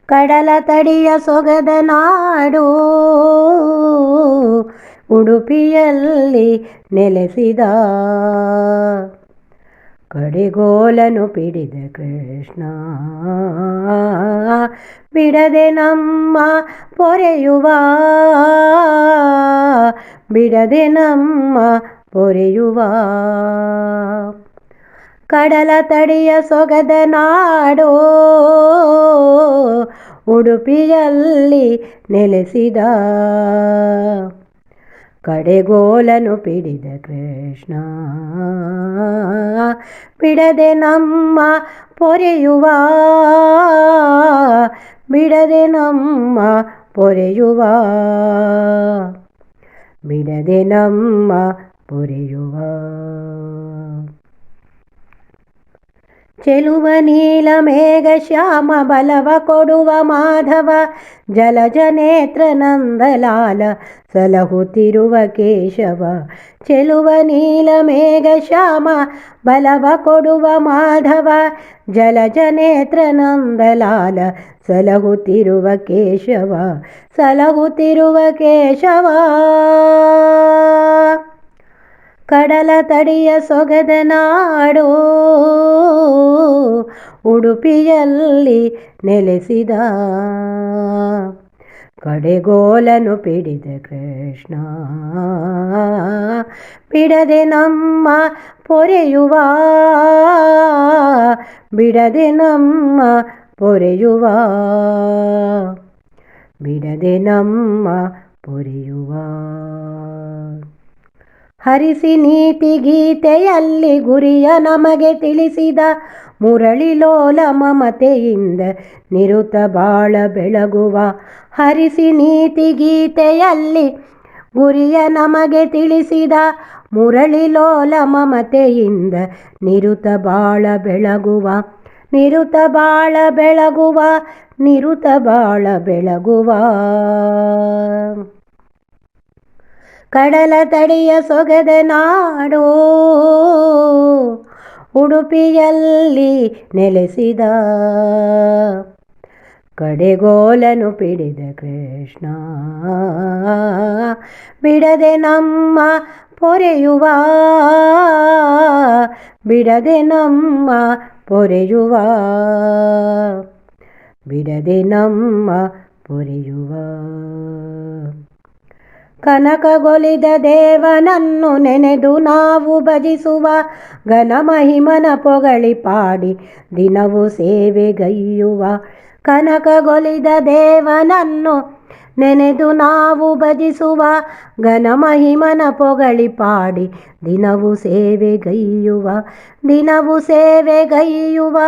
ಕಡಲ ತಡಿಯ ಸೊಗದ ನಾಡು ಉಡುಪಿಯಲ್ಲಿ ನೆಲೆಸಿದ ಕಡೆಗೋಲನು ಪಿಡಿದ ಕೃಷ್ಣ ಬಿಡದೆ ನಮ್ಮ ಪೊರೆಯುವ ಬಿಡದೆ ನಮ್ಮ ಪೊರೆಯುವ ಕಡಲ ತಡಿಯ ಸೊಗದ ನಾಡು ಉಡುಪಿಯಲ್ಲಿ ನೆಲೆಸಿದ ಕಡೆಗೋಲನು ಪಿಡಿದ ಕೃಷ್ಣ ಬಿಡದೆ ನಮ್ಮ ಪೊರೆಯುವ ಬಿಡದೆ ನಮ್ಮ ಪೊರೆಯುವ ಬಿಡದೆ ನಮ್ಮ ಪೊರೆಯುವ ಚೆಲುವ ನೀಲ ಮೇಘ ಶ್ಯಾಮ ಬಲವ ಕೊಡುವ ಮಾಧವ ಜಲಜ ನೇತ್ರ ನಂದಲಾಲ ಸಲಹುತ್ತಿರುವ ಕೇಶವ ಚೆಲುವ ನೀಲ ಮೇಘ ಶ್ಯಾಮ ಬಲವ ಕೊಡುವ ಮಾಧವ ಜಲಜ ನೇತ್ರ ನಂದಲಾಲ ಸಲಹುತ್ತಿರುವ ಕೇಶವ ಸಲಹುತ್ತಿರುವ ಕೇಶವ ಕಡಲ ತಡಿಯ ಸೊಗದ ನಾಡು ಉಡುಪಿಯಲ್ಲಿ ನೆಲೆಸಿದ ಕಡೆಗೋಲನು ಪಿಡಿದ ಕೃಷ್ಣ ಬಿಡದೆ ನಮ್ಮ ಪೊರೆಯುವ ಬಿಡದೆ ನಮ್ಮ ಪೊರೆಯುವ ಬಿಡದೆ ನಮ್ಮ ಪೊರೆಯುವ ಹರಿಸಿ ನೀತಿ ಗೀತೆಯಲ್ಲಿ ಗುರಿಯ ನಮಗೆ ತಿಳಿಸಿದ ಮುರಳಿಲೋಲ ಮಮತೆಯಿಂದ ನಿರುತ ಬಾಳ ಬೆಳಗುವ ಹರಿಸಿ ನೀತಿ ಗೀತೆಯಲ್ಲಿ ಗುರಿಯ ನಮಗೆ ತಿಳಿಸಿದ ಮುರಳಿಲೋಲ ಮಮತೆಯಿಂದ ನಿರುತ ಬಾಳ ಬೆಳಗುವ ನಿರುತ ಬಾಳ ಬೆಳಗುವ ನಿರುತ ಬಾಳ ಬೆಳಗುವ ಕಡಲ ತಡಿಯ ಸೊಗದ ನಾಡು ಉಡುಪಿಯಲ್ಲಿ ನೆಲೆಸಿದ ಕಡೆಗೋಲನು ಪಿಡಿದ ಕೃಷ್ಣ ಬಿಡದೆ ನಮ್ಮ ಪೊರೆಯುವ ಬಿಡದೆ ನಮ್ಮ ಪೊರೆಯುವ ಬಿಡದೆ ನಮ್ಮ ಪೊರೆಯುವ ಕನಕಗೊಲಿದ ದೇವನನ್ನು ನೆನೆದು ನಾವು ಭಜಿಸುವ ಘನ ಮಹಿಮನ ಪೊಗಳಿ ಪಾಡಿ ದಿನವೂ ಸೇವೆಗೈಯುವ ಕನಕಗೊಲಿದ ದೇವನನ್ನು ನೆನೆದು ನಾವು ಭಜಿಸುವ ಘನ ಮಹಿಮನ ಪೊಗಳಿ ಪಾಡಿ ದಿನವೂ ಸೇವೆಗೈಯುವ ದಿನವೂ ಸೇವೆಗೈಯುವ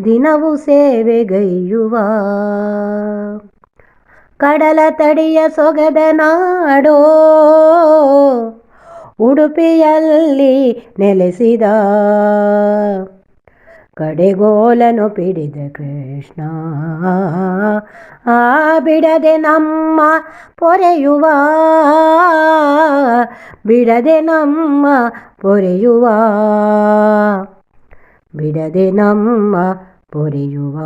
ದಿನವೂ ಸೇವೆಗೈಯುವ ಕಡಲ ತಡಿಯ ಸೊಗದ ನಾಡು ಉಡುಪಿಯಲ್ಲಿ ನೆಲೆಸಿದ ಕಡೆಗೋಲನು ಪಿಡಿದ ಕೃಷ್ಣ ಬಿಡದೆ ನಮ್ಮ ಪೊರೆಯುವ ಬಿಡದೆ ನಮ್ಮ ಪೊರೆಯುವ ಬಿಡದೆ ನಮ್ಮ ಪೊರೆಯುವ